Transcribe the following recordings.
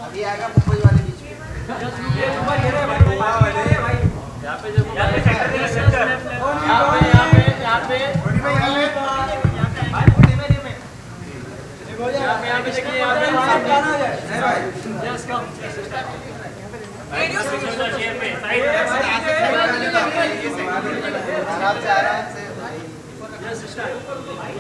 अभी आएगा मुंबई वाले बीच में।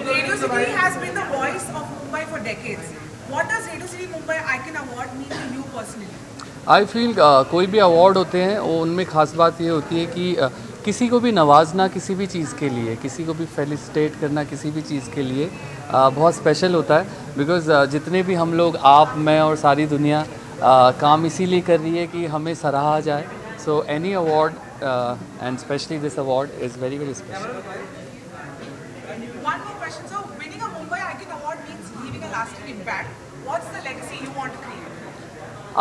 Radio City has been the voice of Mumbai for decades. What does Radio City Mumbai Icon Award mean to you personally? I feel कोई भी award होते हैं वो उनमें ख़ास बात ये होती है कि किसी को भी नवाजना किसी भी चीज़ के लिए, किसी को भी फेलिसिटेट करना किसी भी चीज़ के लिए बहुत स्पेशल होता है। बिकॉज़ जितने भी हम लोग, आप, मैं और सारी दुनिया काम इसीलिए कर रही है कि हमें सराहा जाए। So any award and specially this award is very very special. One more question. So, winning a Mumbai Icon Award means leaving a lasting impact. What's the legacy you want to create?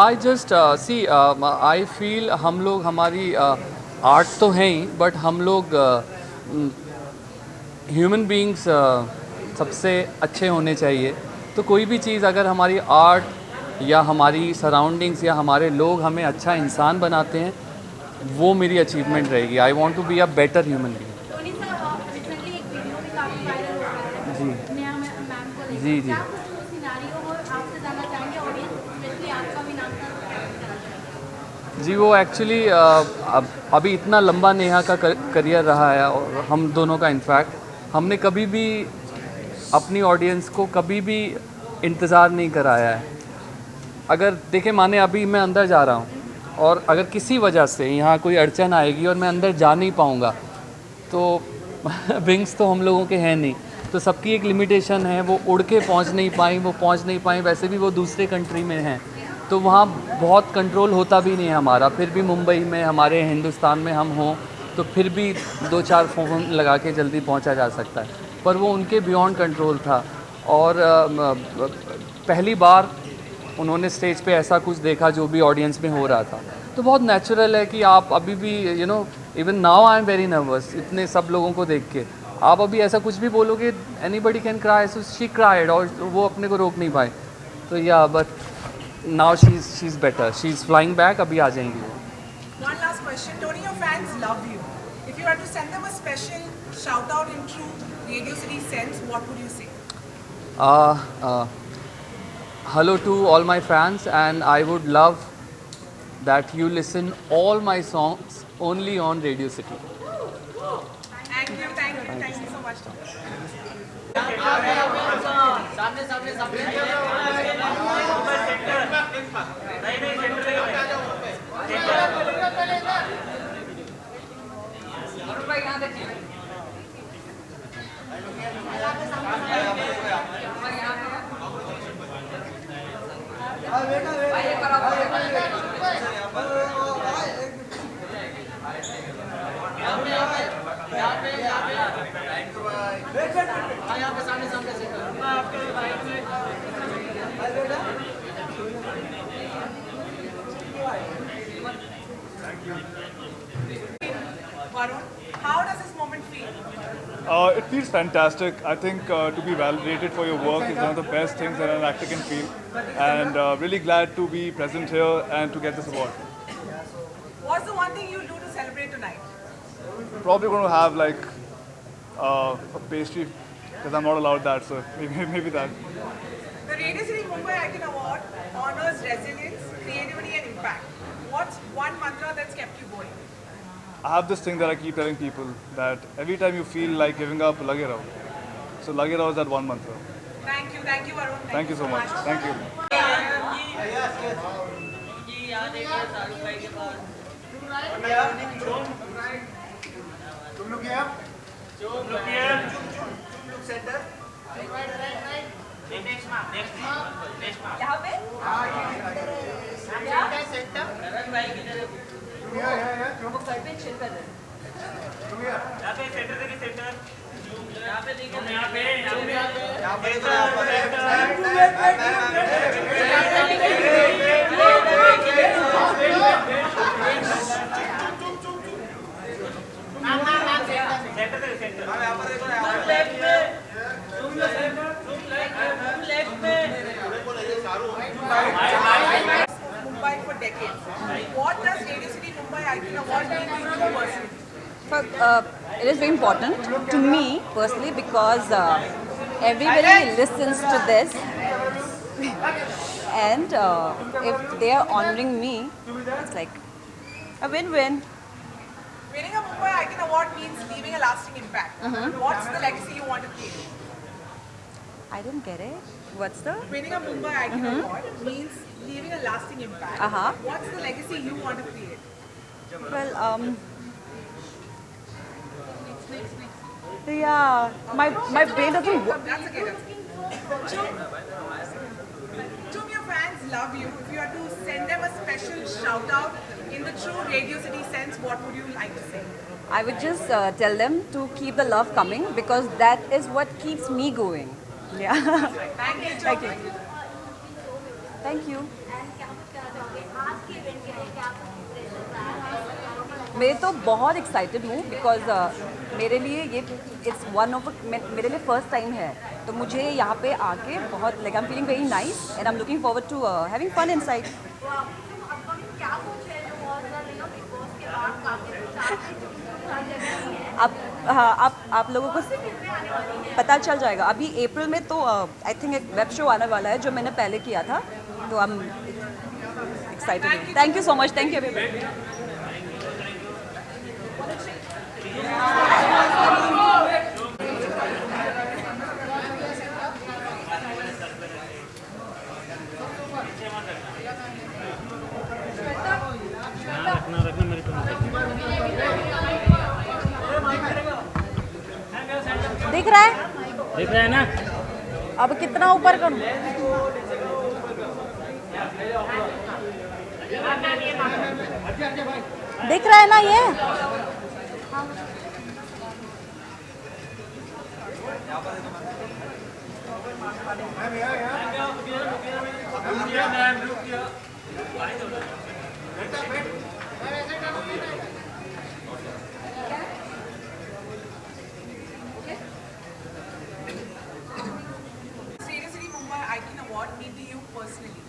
I just see I feel हम लोग, हमारी art तो हैं ही, but हम लोग human beings सबसे अच्छे होने चाहिए। तो कोई भी चीज़ अगर हमारी आर्ट या हमारी सराउंडिंग्स या हमारे लोग हमें अच्छा इंसान बनाते हैं, वो मेरी अचीवमेंट रहेगी। I want to be a better human being. Tony sir, recently एक वीडियो भी काफी वायरल हो रहा है जी। नया मैम को लेकर। जी, जी। क्या कुछ सिनेरियो हो आपसे जानना चाहेंगे ऑडियंस, स्पेशली आपका भी नाम था। जी, वो एक्चुअली अभी इतना लंबा नेहा का करियर रहा है और हम दोनों का, इनफैक्ट हमने कभी भी अपनी ऑडियंस को कभी भी इंतज़ार नहीं कराया है। अगर देखें, माने अभी मैं अंदर जा रहा हूँ और अगर किसी वजह से यहाँ कोई अड़चन आएगी और मैं अंदर जा नहीं पाऊँगा, तो विंग्स तो हम लोगों के हैं नहीं, तो सबकी एक लिमिटेशन है। वो उड़ के पहुँच नहीं पाई, वैसे भी वो दूसरे कंट्री में हैं, तो वहाँ बहुत कंट्रोल होता भी नहीं है हमारा। फिर भी मुंबई में, हमारे हिंदुस्तान में हम हों तो फिर भी 2-4 फ़ोन लगा के जल्दी पहुँचा जा सकता है, पर वो उनके बियॉन्ड कंट्रोल था। और पहली बार उन्होंने स्टेज पे ऐसा कुछ देखा जो भी ऑडियंस में हो रहा था, तो बहुत नेचुरल है कि आप अभी भी, you know, even now I am very nervous इतने सब लोगों को देख के। आप अभी ऐसा कुछ भी बोलोगे, anybody can cry, so she cried, और वो अपने को रोक नहीं पाए। तो या but now she is better, she is flying back, अभी आ जाएंगी वो। One last question. Tony, your fans love you. If you had to send them a special shout out in true Radio City sense, what would you say? Hello to all my fans, and I would love that you listen all my songs only on Radio City. Thank you so much, Tony. Varun, how does this moment feel? It feels fantastic. I think to be validated for your work is one of the best things that an actor can feel, and really glad to be present here and to get this award. What's the one thing you do to celebrate tonight? Probably going to have like a pastry because I'm not allowed that, so maybe that. The Radio City Mumbai Icon Award honors resilience, creativity, and impact. What's one mantra that's kept you going? I have this thing that I keep telling people that every time you feel like giving up, lage raho. So lage raho is that one mantra. Thank you, Varun. Thank you so much. Thank you. यहाँ पे? Yeah. Mumbai for decades. What does Radio City Mumbai Icon Award mean to you personally? It is very important to me personally because everybody listens to this, and if they are honoring me, it's like a win-win. Winning a Mumbai Icon Award means leaving a lasting impact. What's the legacy you want to create? I didn't get it. What's the? Winning a Mumbai Icon Award means leaving a lasting impact. What's the legacy you want to create? Well, yeah, my brain doesn't work. That's okay. That's okay. Tum, your fans love you. If you are to send them a special shout out in the true Radio City sense, what would you like to say? I would just tell them to keep the love coming because that is what keeps me going. Yeah. Thank you, Thank Tum. you. Thank you. And क्या कुछ कहना चाहोगे आज के event के लिए क्या pressure रहा है मैं तो बहुत एक्साइटेड हूँ बिकॉज मेरे लिए ये इट्स वन ऑफ मेरे लिए फर्स्ट टाइम है तो मुझे यहाँ पे आके बहुत like I am feeling very nice and I am looking forward to having fun inside upcoming क्या कुछ है जो बहुत सारे बिग बॉस के बाद काफी कुछ आपके आप लोगों को पता चल जाएगा अभी अप्रैल में तो आई थिंक एक वेब शो आने वाला है जो मैंने पहले किया था तो I am excited thank you so much thank you everyone दिख रहा है ना अब कितना ऊपर करूं दिख रहा है ना ये Radio City Mumbai Icon Award mean to you personally?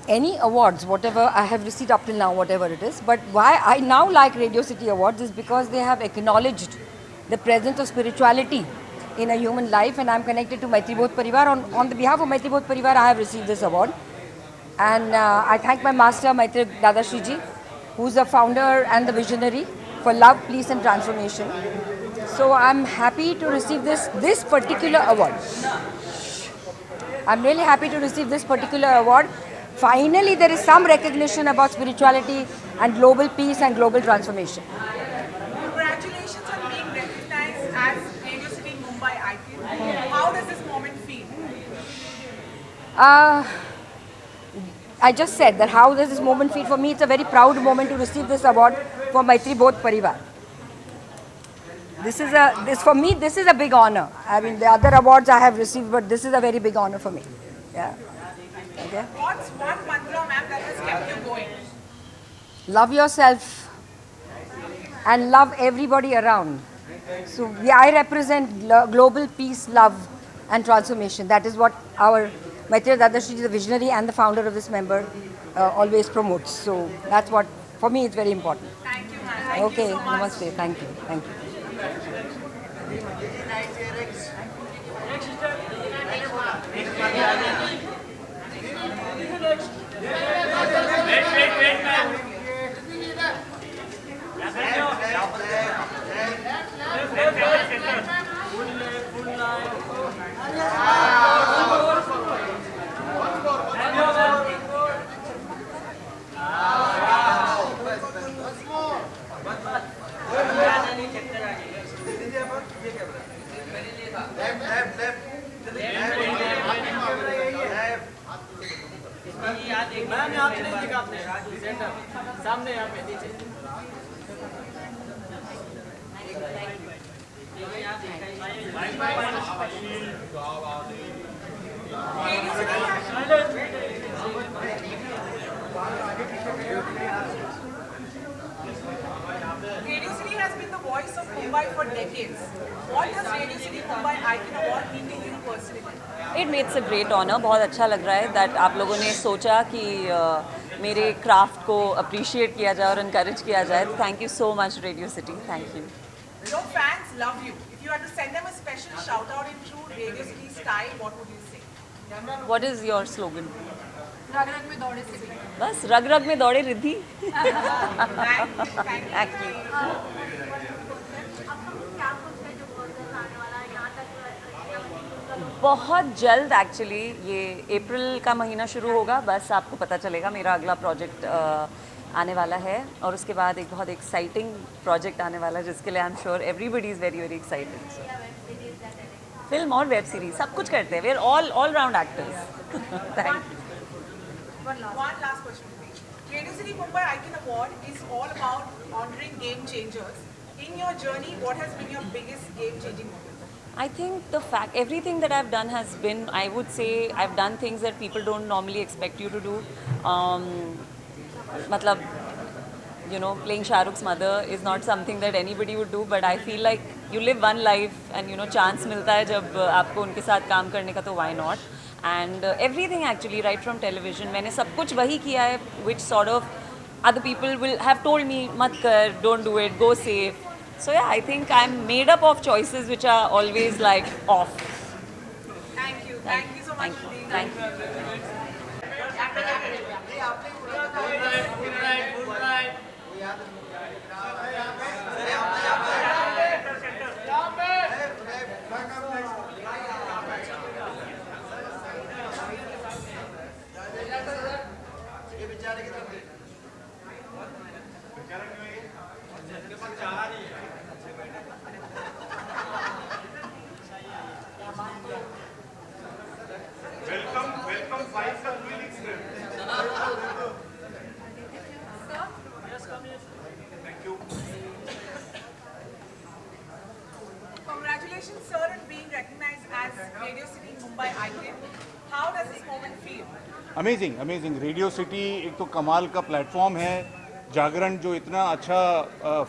Any awards, whatever I have received up till now, whatever it is. But why I now like Radio City Awards is because they have acknowledged the presence of spirituality in a human life, and I'm connected to Maitri Bodh Parivar. On the behalf of Maitri Bodh Parivar, I have received this award. And I thank my master, Maitri Dadashri Ji, who's the founder and the visionary for love, peace and transformation. So I'm happy to receive this particular award. I'm really happy to receive this particular award. Finally, there is some recognition about spirituality and global peace and global transformation. Congratulations on being recognized as Radio City Mumbai Icon. How does this moment feel? I just said that how does this moment feel for me? It's a very proud moment to receive this award for Maitri Bodh Parivar. This is a big honor. I mean, the other awards I have received, but this is a very big honor for me. Yeah. Okay. What's one mantra, ma'am, that has kept you going? Love yourself and love everybody around. So I represent global peace, love and transformation. That is what our Maitri Dadashri, the visionary and the founder of this member, always promotes. So that's what, for me, it's very important. Thank you, ma'am. Thank Okay, you so much. namaste. Thank you. Thank you. Ma'am यहाँ पे नहीं दिखा आपने सामने यहाँ पे नीचे has been the voice of Mumbai for decades. What does Radio City Mumbai Icon Award mean to you personally? It makes a great honour. बहुत अच्छा लग रहा है दैट आप लोगों ने सोचा कि मेरे क्राफ्ट को अप्रिशिएट किया जाए और इनकरेज किया जाए. Thank you so much radio city. Thank you. Your fans love you. If you had to send them a special shout out in true Radio City style, what would you say? What is your slogan? रग रग में दौड़े city. बस रग रग में दौड़े Riddhi. Thank you. Thank you. क्या कुछ है जो बहुत जल्द आने वाला है यहाँ तक? बहुत जल्द एक्चुअली ये अप्रैल का महीना शुरू होगा. बस आपको पता चलेगा मेरा अगला प्रोजेक्ट आने वाला है और उसके बाद एक बहुत एक्साइटिंग प्रोजेक्ट आने वाला है जिसके लिए I am sure everybody is very very excited. Film और वेब सीरीज सब कुछ करते हैं. We are all round actors. Thank you. One last question, please. Radio City Mumbai Icon Award is all about honoring game changers. In your journey, what has been your biggest game-changing moment? I think the fact everything that I've done has been, I would say, I've done things that people don't normally expect you to do. Matlab, you know, playing Shah Rukh's mother is not something that anybody would do, but I feel like you live one life and you know chance मिलता है जब आपको उनके साथ काम करने का, तो why not? And everything actually right from television मैंने सब कुछ वही किया है which sort of other people will have told me मत कर, don't do it, go safe. So yeah, I think I'm made up of choices which are always like off. Thank you. Thank you so much. Thank you. Congratulations, sir, on being recognized as Radio City Mumbai Icon. How does this moment feel? Amazing amazing. Radio city एक तो कमाल का platform है. जागरण जो इतना अच्छा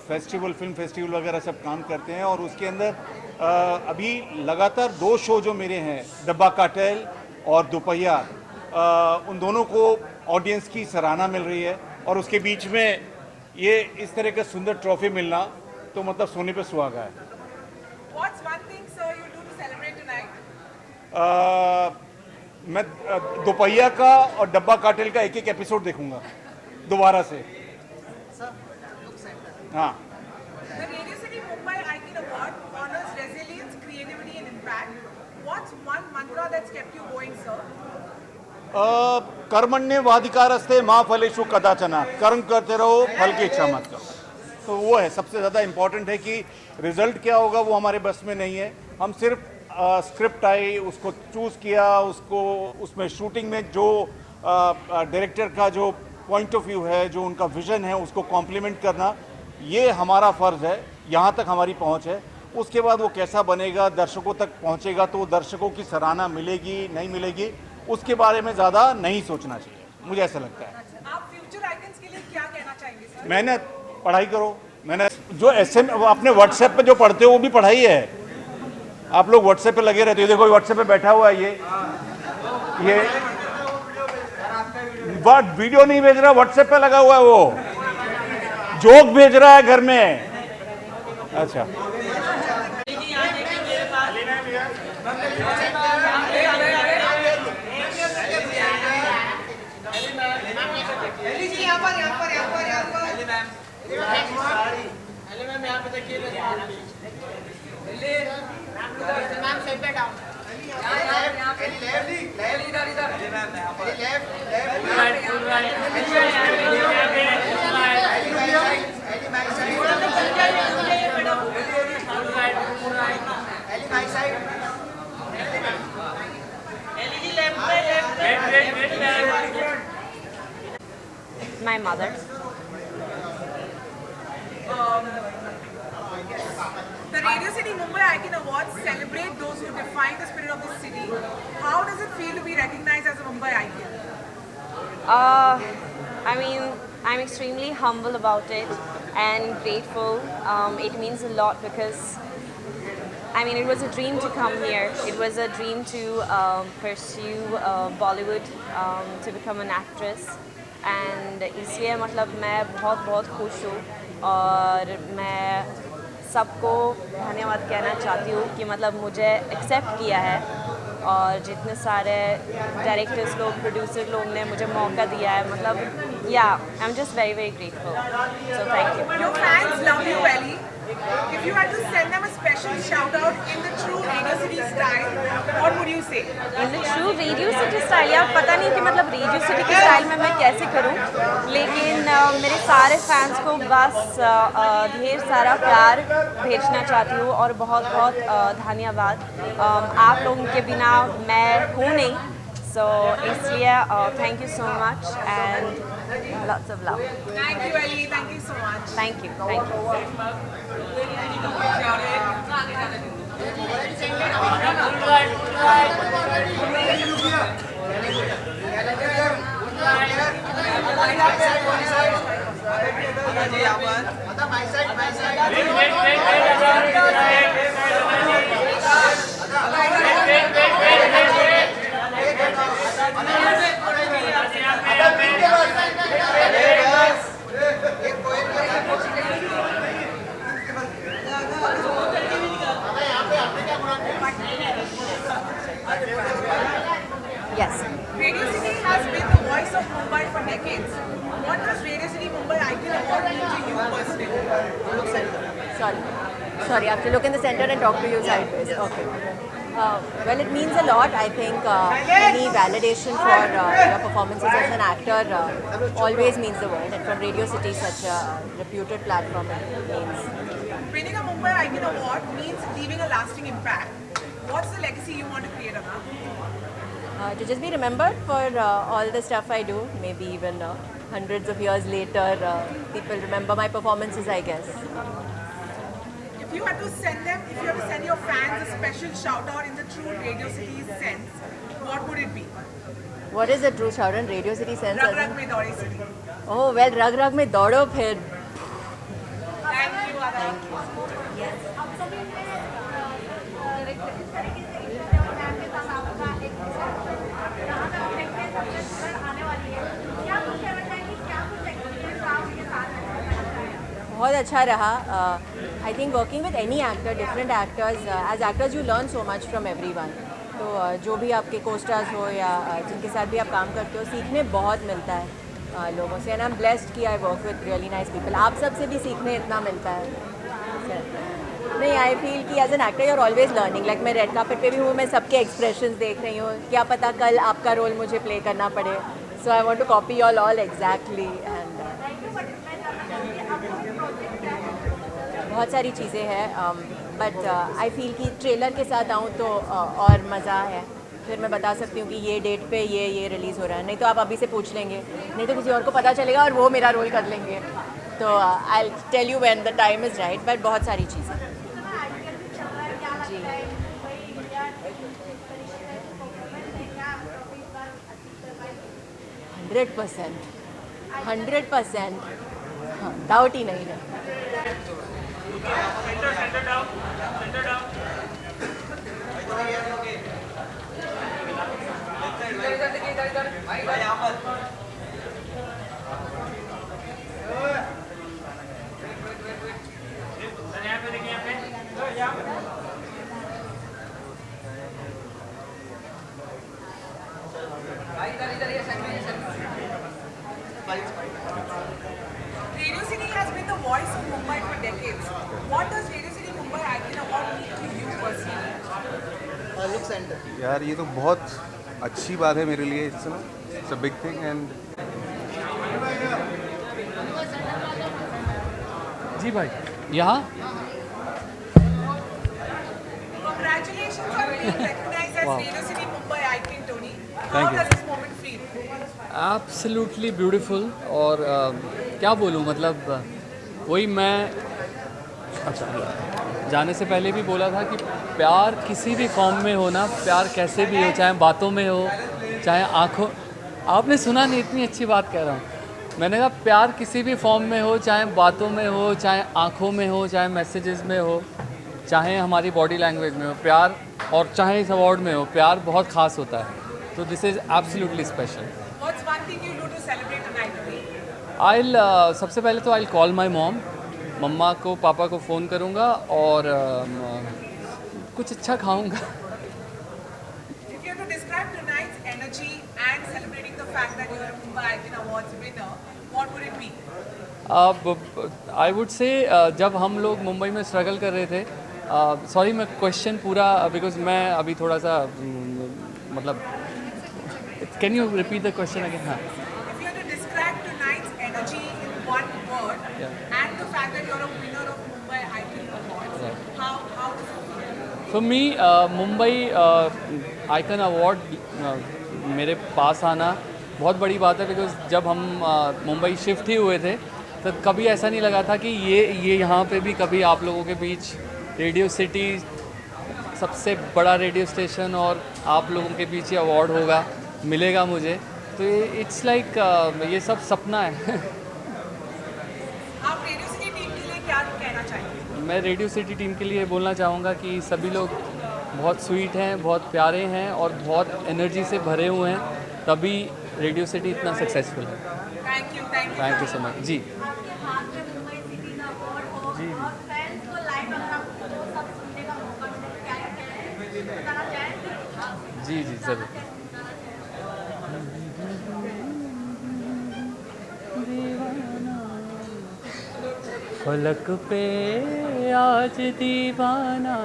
festival, film festival वगैरह सब काम करते हैं और उसके अंदर अभी लगातार 2 शो जो मेरे हैं, डब्बा कार्टेल और दोपहिया, उन दोनों को ऑडियंस की सराहना मिल रही है और उसके बीच में ये इस तरह का सुंदर ट्रॉफी मिलना तो मतलब सोने पे सुहागा है. What's one thing, sir, you do to celebrate tonight? मैं दोपहिया का और डब्बा कार्टेल का एक एपिसोड देखूंगा दोबारा से. हाँ. The Radio City Mumbai Icon Award honors resilience, creativity, and impact. What's one mantra that's kept you going, sir? कर्मण्येवाधिकारस्ते मा फलेषु कदाचन. कर्म करते रहो, फल की इच्छा मत करो. तो वो है सबसे ज़्यादा इम्पोर्टेंट है कि रिजल्ट क्या होगा वो हमारे बस में नहीं है. हम सिर्फ स्क्रिप्ट आई, उसको चूज़ किया, उसको उसमें शूटिंग में जो डायरेक्टर का जो पॉइंट ऑफ व्यू है, जो उनका विजन है, उसको कॉम्प्लीमेंट करना, ये हमारा फ़र्ज़ है. यहाँ तक हमारी पहुँच है. उसके बाद वो कैसा बनेगा, दर्शकों तक पहुँचेगा तो दर्शकों की सराहना मिलेगी नहीं मिलेगी उसके बारे में ज़्यादा नहीं सोचना चाहिए, मुझे ऐसा लगता है. आप फ्यूचर आइकन्स के लिए क्या कहना चाहेंगे, सर? मैंने पढ़ाई करो. मैंने जो SM अपने व्हाट्सएप पे जो पढ़ते हो वो भी पढ़ाई है. आप लोग व्हाट्सएप पे लगे रहते हो. देखो व्हाट्सएप पे बैठा हुआ है ये वीडियो नहीं भेज रहा, व्हाट्सएप पे लगा हुआ है. वो जोक भेज रहा है घर में. अच्छा, My mother. The Radio City Mumbai Icon Awards celebrate those who define the spirit of the city. How does it feel to be recognized as a Mumbai icon? I mean, I'm extremely humble about it. and grateful. It means a lot because I mean, it was a dream to come here. It was a dream to pursue Bollywood, to become an actress. And इसलिए मतलब मैं बहुत खुश हूँ और मैं सबको धन्यवाद कहना चाहती हूँ कि मतलब मुझे एक्सेप्ट किया है और जितने सारे डायरेक्टर्स लोग प्रोड्यूसर लोग ने मुझे मौका दिया है मतलब या I am just very grateful so thank you Your fans love you, Ellie. If you had to send them a special shout out in the true Radio City style, what would you say? In the true radio city style यार पता नहीं कि मतलब radio city के style में मैं कैसे करूं लेकिन मेरे सारे फैंस को बस ढेर सारा प्यार भेजना चाहती हूँ और बहुत धन्यवाद आप लोगों के बिना मैं हूँ नहीं सो इसलिए thank you so much and lots of love. Thank you, Ellie. Thank you so much. Thank you. Yes. Radio City has been the voice of Mumbai for decades. What does Radio City Mumbai Icon Award mean to you personally? Sorry, I have to look in the center and talk to you sideways. Okay. Well, it means a lot. I think any validation for your performances as an actor always means the world. And from Radio City, such a reputed platform, it means. Winning a Mumbai Icon Award means leaving a lasting impact. What's the legacy you want to create, Anna? To just be remembered for all the stuff I do. Maybe even hundreds of years later, people remember my performances, I guess. If you had to send your fans a special shout out in the true Radio City sense, what would it be? What is the true shout in Radio City sense? Rag Rag Mein Daudi City. Oh well, Rag Rag Mein Daudo phir. Thank you, Anna. Thank you. अब सभी ने इस तरीके से Instagram के साथ आपका एक जहाँ तक प्रेगनेंट सबसे आने वाली है क्या कुछ कहना चाहेंगे क्या कुछ एक्सपीरियंस आप उनके साथ बहुत अच्छा रहा I think working with any actor different actors as actors you learn so much from everyone तो जो भी आपके कोस्टार्स हो या जिनके साथ भी आप काम करते हो सीखने बहुत मिलता है लोगों से एंड आई एम ब्लेस्ड कि I work with really nice people आप सब से भी सीखने इतना मिलता है नहीं आई फील कि as an actor you are always learning like मैं रेड कार्पेट पे भी हूँ मैं सबके एक्सप्रेशंस देख रही हूँ क्या पता कल आपका रोल मुझे प्ले करना पड़े so I want to copy all exactly and बहुत सारी चीज़ें हैं बट आई फील कि ट्रेलर के साथ आऊँ तो और मज़ा है फिर मैं बता सकती हूँ कि ये डेट पे ये रिलीज़ हो रहा है नहीं तो आप अभी से पूछ लेंगे नहीं तो किसी और को पता चलेगा और वो मेरा रोल कर लेंगे तो I tell you when the time is right but बहुत सारी चीज़ें जी 100% हाँ डाउट ही नहीं है Radio City has been the voice of Mumbai for decades. What does Radio City Mumbai Icon Award mean to you personally? Look centre यार ये तो बहुत अच्छी बात है मेरे लिए it's a big thing and जी भाई यहाँ Congratulations on being recognized as Radio City Mumbai Icon, Tony. How Thank you. does this moment feel? Absolutely beautiful और क्या बोलूँ मतलब वही मैं अच्छा जाने से पहले भी बोला था कि प्यार किसी भी फॉर्म में हो ना प्यार कैसे भी हो चाहे बातों में हो चाहे आँखों आपने सुना नहीं इतनी अच्छी बात कह रहा हूँ मैंने कहा प्यार किसी भी फॉर्म में हो, चाहे बातों में हो, चाहे आँखों में हो, चाहे मैसेजेस में हो, चाहे हमारी बॉडी लैंग्वेज में हो, प्यार और चाहे इस अवार्ड में हो, प्यार बहुत ख़ास होता है। तो this is absolutely special. What's one thing you do to celebrate tonight? सबसे पहले तो आई कॉल माई मॉम, मम्मा को पापा को फ़ोन करूँगा और कुछ अच्छा खाऊँगा। If you have to describe tonight's energy and celebrating the fact that you are a Mumbai Icon Awards winner, what would it be? I would say जब हम लोग मुंबई में स्ट्रगल कर रहे थे, सॉरी मैं क्वेश्चन पूरा बिकॉज मैं अभी थोड़ा सा मतलब can you repeat the question again? हाँ, If you have to describe tonight's energy in one word and the fact that you're a winner of Mumbai Icon Awards, how does it feel? For me Mumbai icon award मेरे पास आना बहुत बड़ी बात है, because जब हम Mumbai shift ही हुए थे तो कभी ऐसा नहीं लगा था कि ये यहाँ पे भी कभी आप लोगों के बीच रेडियो सिटी सबसे बड़ा रेडियो स्टेशन और आप लोगों के बीच ये अवार्ड होगा, मिलेगा मुझे। तो इट्स लाइक ये सब सपना है। आप रेडियो सिटी टीम के लिए क्या कहना चाहेंगे? मैं रेडियो सिटी टीम के लिए बोलना चाहूँगा कि सभी लोग बहुत स्वीट हैं, बहुत प्यारे हैं और बहुत एनर्जी से भरे हुए हैं, तभी रेडियो सिटी इतना सक्सेसफुल है। थैंक यू सो मच जी। आपके हाथ में मुंबई सिटी का अवार्ड हो और फैंस को लाइव अगर आपको वो सब सुनने का मौका मिले, क्या कहें, बताना चाहें? जी जी ज़रूर। फलक पे आज दीवाना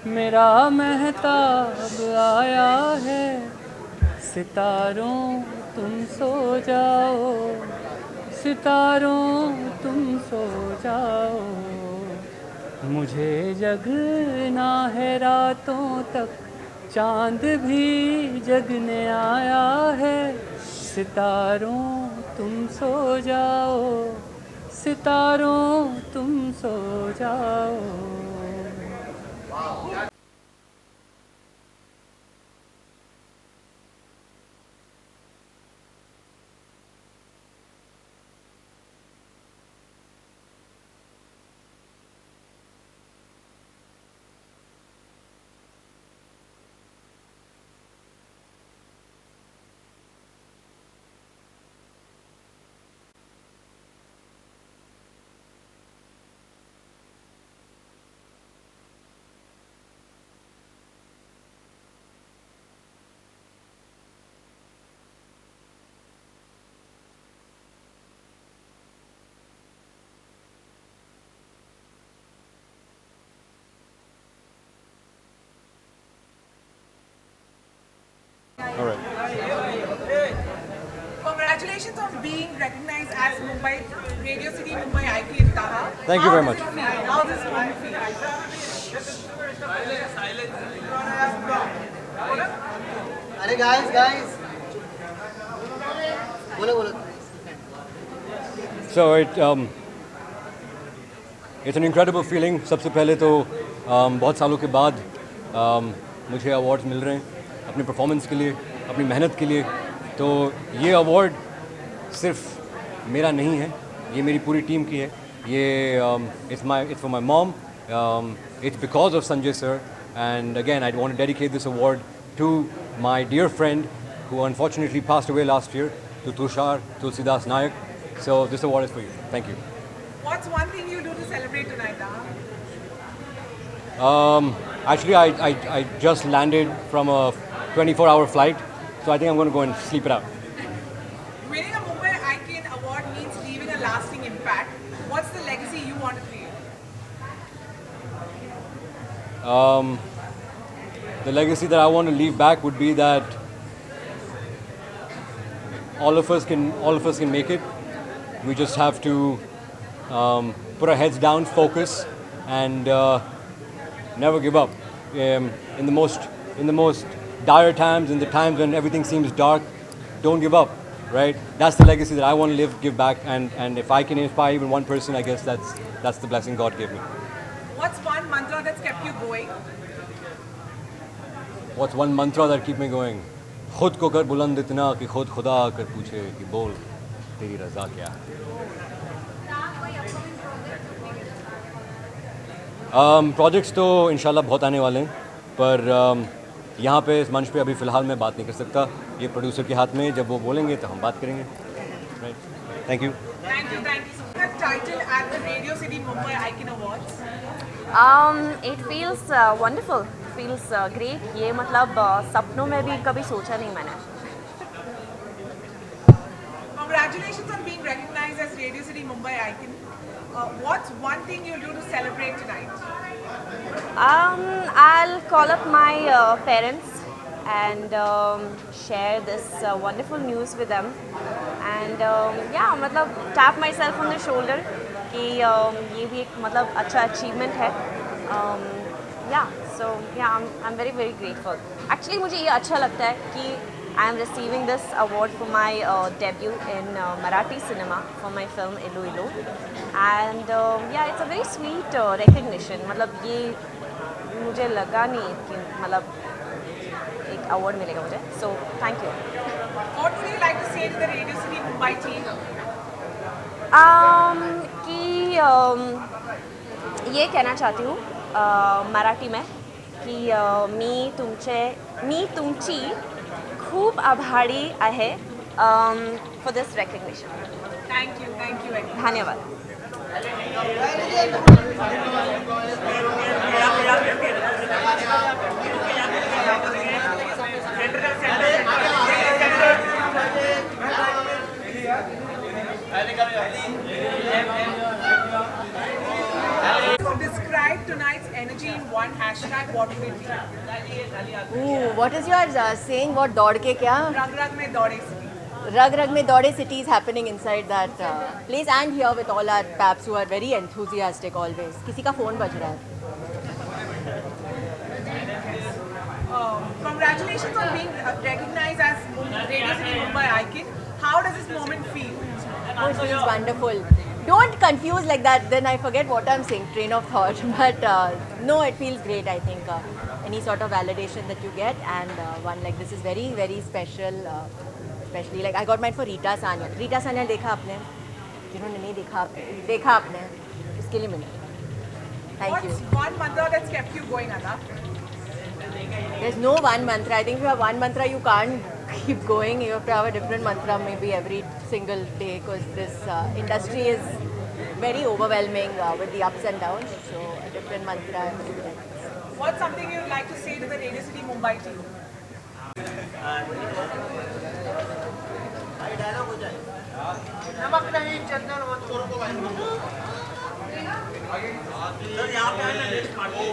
मेरा महताब आया है, सितारों तुम सो जाओ, सितारों तुम सो जाओ, मुझे जगना है रातों तक, चांद भी जगने आया है, सितारों तुम सो जाओ, सितारों तुम सो जाओ। All right. Congratulations on being recognized as Mumbai Radio City Mumbai Icon Taha. Thank you very much. How does it make you feel? अरे guys बोलो So it's an incredible feeling. सबसे पहले तो बहुत सालों के बाद मुझे अवार्ड्स मिल रहे हैं अपनी परफॉर्मेंस के लिए, अपनी मेहनत के लिए। तो ये अवार्ड सिर्फ मेरा नहीं है, ये मेरी पूरी टीम की है। ये it's for my mom. It's because of Sanjay sir. And again, I want to dedicate this award to my dear friend who unfortunately passed away last year, to Tushar Tulsidas Nayak. So this award is for you. Thank you. What's one thing you do to celebrate tonight, Taha? Actually, I just landed from a 24-hour flight, so I think I'm going to go and sleep it out. Winning a Mumbai Icon Award means leaving a lasting impact. What's the legacy you want to create? The legacy that I want to leave back would be that all of us can make it. We just have to put our heads down, focus, and never give up. In the most dire times, in the times when everything seems dark, don't give up. Right? That's the legacy that I want to give back. And if I can inspire even one person, I guess that's the blessing God gave me. What's one mantra that's kept you going? What's one mantra that keep me going? खुद को कर बुलंद इतना कि खुद खुदा आकर पूछे कि बोल. तेरी रज़ा क्या है। प्रोजेक्ट्स तो इंशाल्लाह बहुत आने वाले हैं, पर यहाँ पे इस मंच पे अभी फ़िलहाल मैं बात नहीं कर सकता। ये प्रोड्यूसर के हाथ में, जब वो बोलेंगे तो हम बात करेंगे। Right, thank you. Thank you, thank you. The title at the Radio City Mumbai Icon Awards. It feels wonderful. Feels great. ये मतलब सपनों में भी कभी सोचा नहीं मैंने। Congratulations on being recognized as Radio City Mumbai Icon. What's one thing you'll do to celebrate tonight? I'll call up my parents and share this wonderful news with them. And yeah, मतलब tap myself on the shoulder कि ये भी एक मतलब अच्छा achievement है. Yeah, so yeah, I'm very very grateful. Actually मुझे ये अच्छा लगता है कि I am receiving this award for my debut in Marathi cinema for my film Illu Illu, and yeah, it's a very sweet recognition. मतलब ये मुझे लगा नहीं कि मतलब एक award मिलेगा मुझे. So thank you. What would you like to say to the Radio City Mumbai team? कि ये कहना चाहती हूँ मराठी में कि मी तुमची खूप आभारी आहे for this recognition. Thank you very much. धन्यवाद. So describe tonight's energy in one hashtag. What would it be? Ooh, what is your saying? What दौड़ के क्या? Rag Rag में दौड़े city. Rag Rag में दौड़े city is happening inside that place, and here with all our paps who are very enthusiastic always. किसी का phone बज रहा है. Congratulations on being recognized as Radio City Mumbai Icon. How does this moment feel? Oh, it feels wonderful. Don't confuse like that, then I forget what I'm saying, train of thought. But no, it feels great, I think. Any sort of validation that you get, and one like this is very, very special. Especially like I got mine for Rita Sanyal. Rita Sanyal देखा आपने? जिन्होंने नहीं देखा आपने, इसके लिए मिला. Thank you. What's one mantra that's kept you going, Anna? There's no one mantra. I think if you have one mantra, you can't keep going. You have to have a different mantra maybe every single day, because this industry is very overwhelming with the ups and downs. So a different mantra. What's something you'd like to say to the Radio City Mumbai team? नमक नहीं चंदन मत करो भाई sir यहाँ पे आने list मार दो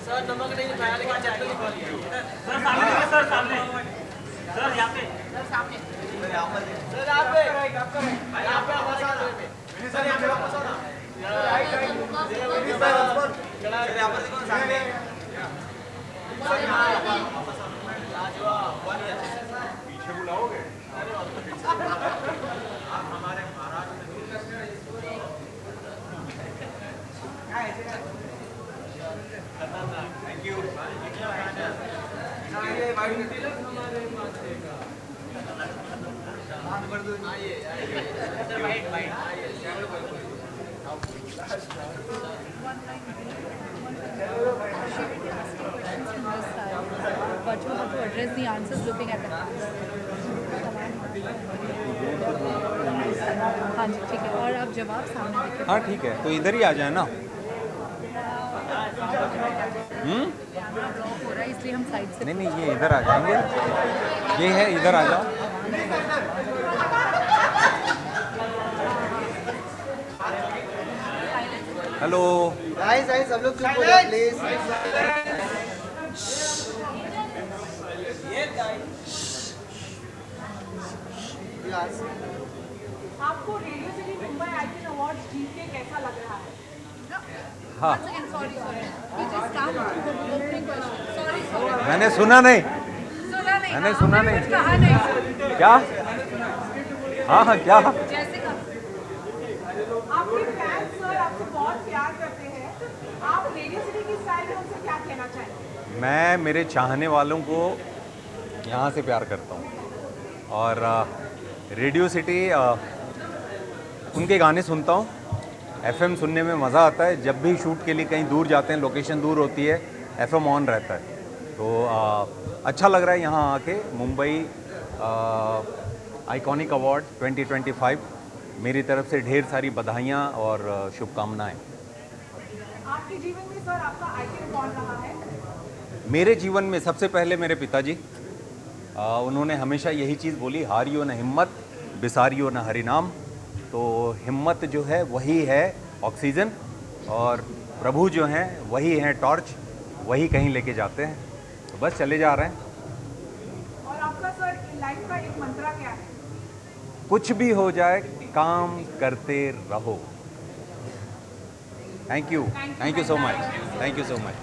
सर नमक नहीं खाया लेकिन चटनी लिखवा लिया सर सामने सर सामने सर यहाँ पे सर सामने सर यहाँ पे सर यहाँ पे यहाँ पे आवाज आ रही है सर यहाँ पे वापस आओ ना राइट सर यहाँ पर देखो सामने सर यहाँ वापस आओ लाजवाब पीछे बुलाओगे आप हमारे Maharashtra thank you but you have to address the answers looking at the cards. हाँ जी ठीक है, और आप जवाब सामने देखिए. हाँ ठीक है, तो इधर ही आ जाए ना. कैमरा ब्लॉक हो रहा है इसलिए हम साइड से. नहीं नहीं, ये इधर आ जाएंगे. ये है, इधर आ जाओ. हेलो गाइस सब लोग चुप हो जाओ प्लीज आपको Radio City Mumbai icon award जीत के कैसा लग रहा है? हाँ, Sorry. We just come to the opening question. Sorry. मैंने सुना नहीं. मैंने सुना नहीं. कहा नहीं. क्या? हाँ क्या? जैसे कहा. आपके फैंस सर आपसे बहुत प्यार करते हैं. आप रेडियो सिटी की स्टाइल में उनसे क्या कहना चाहेंगे? मैं मेरे चाहने वालों को यहाँ से प्यार करता हूँ और रेडियो सिटी उनके गाने सुनता हूँ। एफएम सुनने में मज़ा आता है। जब भी शूट के लिए कहीं दूर जाते हैं, लोकेशन दूर होती है, एफएम ऑन रहता है, तो अच्छा लग रहा है यहाँ आके। मुंबई आइकॉनिक अवार्ड 2025 मेरी तरफ से ढेर सारी बधाइयाँ और शुभकामनाएँ। आपके जीवन में सर आपका आइकन कौन रहा है? मेरे जीवन में सबसे पहले मेरे पिताजी, उन्होंने हमेशा यही चीज़ बोली, हारियो न हिम्मत, बिसारियो न हरिनाम। तो हिम्मत जो है वही है ऑक्सीजन, और प्रभु जो हैं वही हैं टॉर्च, वही कहीं लेके जाते हैं। तो बस चले जा रहे हैं। और आपका सर लाइफ का एक मंत्रा क्या है? कुछ भी हो जाए, काम करते रहो। Thank you so much, thank you so much.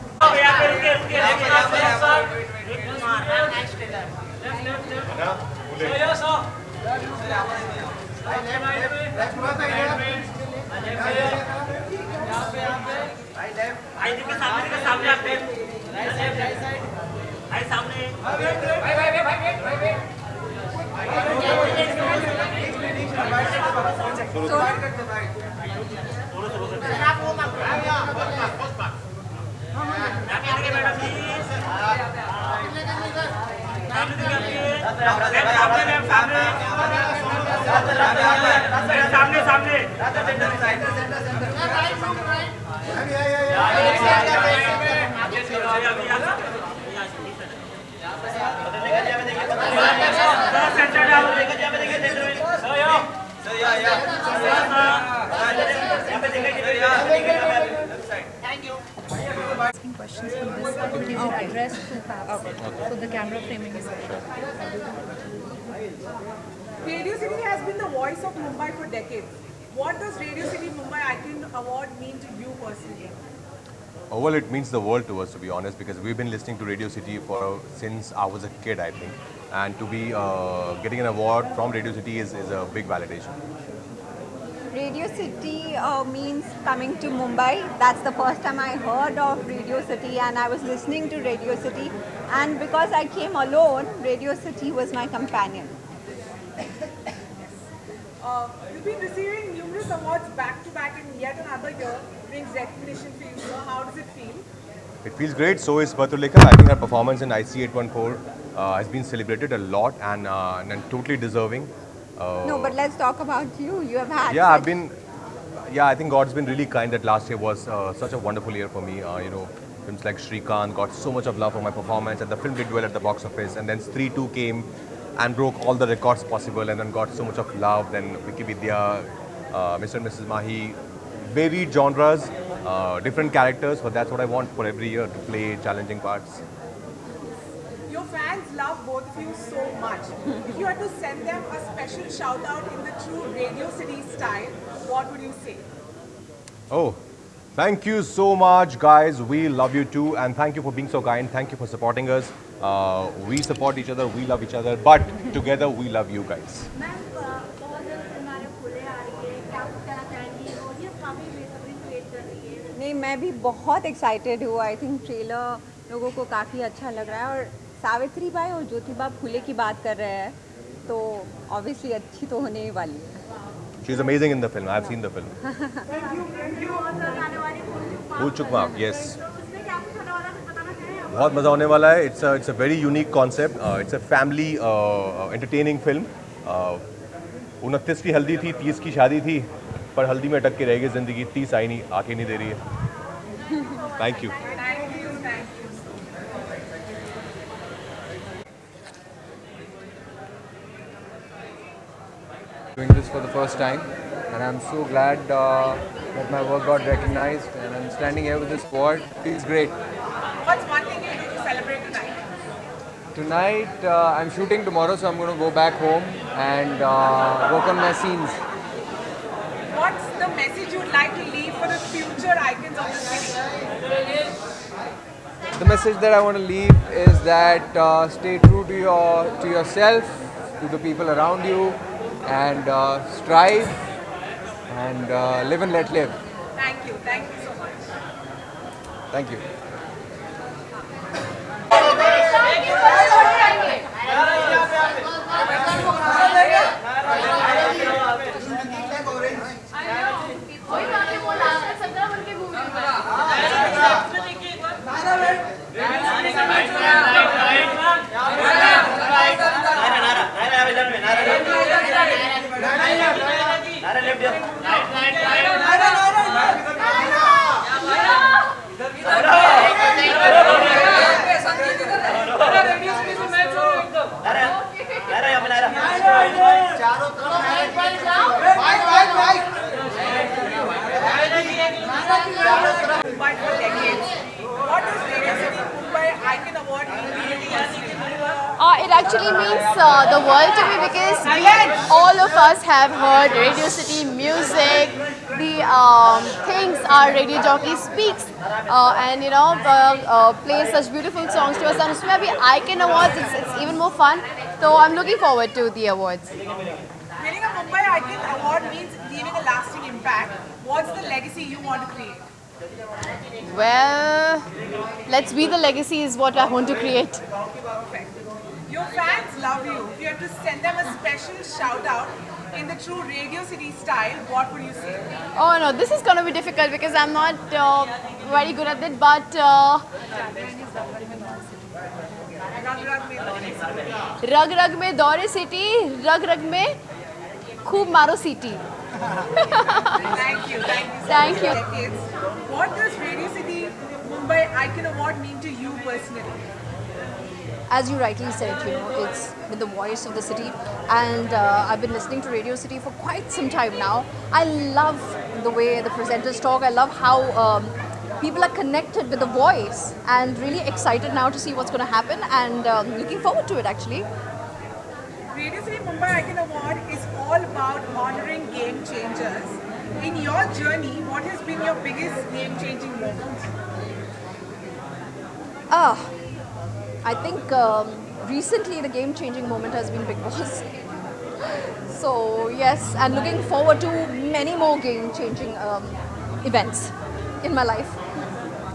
Asking questions from this side. Can you address to Fabs? So the camera framing is Radio City has been the voice of Mumbai for decades. What does Radio City Mumbai Icon Award mean to you personally? Oh, well, it means the world to us, to be honest, because we've been listening to Radio City since I was a kid, I think. And to be getting an award from Radio City is a big validation. Radio City means coming to Mumbai. That's the first time I heard of Radio City, and I was listening to Radio City. And because I came alone, Radio City was my companion. You've been receiving numerous awards back to back, and yet another year brings recognition for you. So how does it feel? It feels great. So is Batulika. I think her performance in IC 814 has been celebrated a lot and totally deserving. No, but let's talk about you. You have had. Yeah, I think God's been really kind that last year was such a wonderful year for me. Films like Shrikant got so much of love for my performance, and the film did well at the box office. And then Stree 2 came and broke all the records possible, and then got so much of love. Then Vicky Vidya, Mr. and Mrs. Mahi, varied genres, different characters, but that's what I want for every year, to play challenging parts. Your fans love both of you so much. If you had to send them a special shout out in the true Radio City style, what would you say? Oh, thank you so much, guys. We love you too, and thank you for being so kind. Thank you for supporting us. We support each other, we love each other, but together we love you guys. नहीं, मैं भी बहुत excited हूँ. I think trailer लोगों को काफ़ी अच्छा लग रहा है, और सावित्री बाई और ज्योतिबा फुले की बात कर रहे हैं, तो ऑब्वियसली अच्छी तो होने ही वाली है. She's amazing in the film. I've seen the film. Bhool Chuk Maaf, yes. बहुत मज़ा होने वाला है. It's a very unique concept. It's a family entertaining film. 29वीं हल्दी थी, 30 की शादी थी, पर हल्दी में अटक के रह गई ज़िंदगी. 30 आई नहीं, आके नहीं दे रही है. Thank you. Doing this for the first time, and I'm so glad that my work got recognized, and I'm standing here with this award. Feels great. What's one thing you do to celebrate tonight? Tonight I'm shooting tomorrow, so I'm going to go back home and work on my scenes. What's the message you'd like to leave for the future icons of the city? The message that I want to leave is that stay true to yourself, to the people around you, and strive and live and let live. Thank you so much. Thank you. actually means the world to me because all of us have heard Radio City music, the things our radio jockey speaks, and plays such beautiful songs to us. And उसमें अभी Icon Awards, it's even more fun. So I'm looking forward to the awards. Winning a Mumbai Icon Award means leaving a lasting impact. What's the legacy you want to create? Well, let's be the legacy is what I want to create. Perfect. Your fans love you. If you had to send them a special shout out in the true Radio City style, what would you say? Oh no, this is going to be difficult because I'm not very good at it, but रग रग में दौरे city, रग रग में खूब मारो city. Thank you. Thank you. What does Radio City Mumbai Icon Award mean to you personally? As you rightly said, it's been the voice of the city, and I've been listening to Radio City for quite some time now. I love the way the presenters talk. I love how people are connected with the voice, and really excited now to see what's going to happen, and looking forward to it actually. Radio City Mumbai Icon Award is all about honoring game changers. In your journey, what has been your biggest game-changing moment? I think recently the game-changing moment has been Bigg Boss. So yes, and looking forward to many more game-changing events in my life.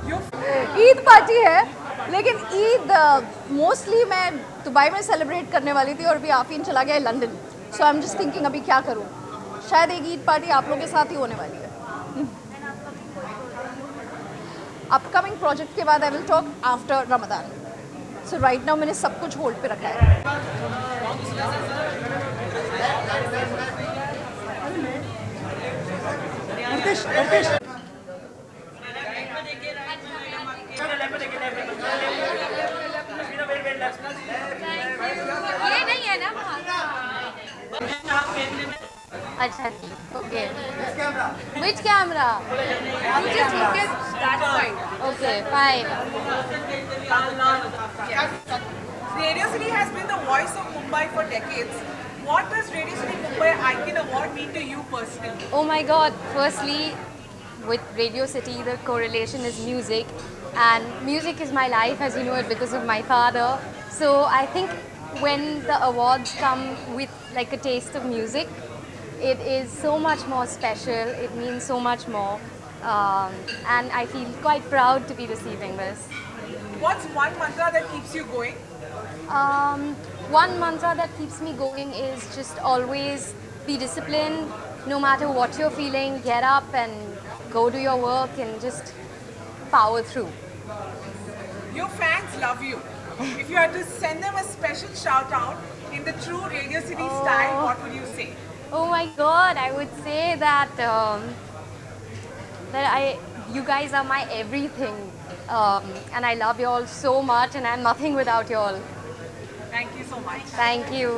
Eid party है, लेकिन Eid mostly मैं Dubai में celebrate करने वाली थी और अभी आफीन चला गया है London. So I am just thinking अभी क्या करूं. शायद एक ईद पार्टी आप लोगों के साथ ही होने वाली है. अपकमिंग प्रोजेक्ट के बाद I will talk after Ramadan. So right now मैंने सब कुछ होल्ड पे रखा है. ये नहीं है ना अच्छा okay which camera you just look at that side okay fine Radio City has been the voice of Mumbai for decades. What does Radio City Mumbai Icon Award mean to you personally? oh my god firstly with Radio City the correlation is music and music is my life as you know it because of my father so I think when the awards come with like a taste of music it is so much more special it means so much more and I feel quite proud to be receiving this. What's one mantra that keeps you going? One mantra that keeps me going is just always be disciplined no matter what you're feeling get up and go do your work and just power through. Your fans love you. If you had to send them a special shout out in the true Radio City style, what would you say? Oh my god, I would say that you guys are my everything and I love you all so much and I'm nothing without you all. Thank you so much. Thank you.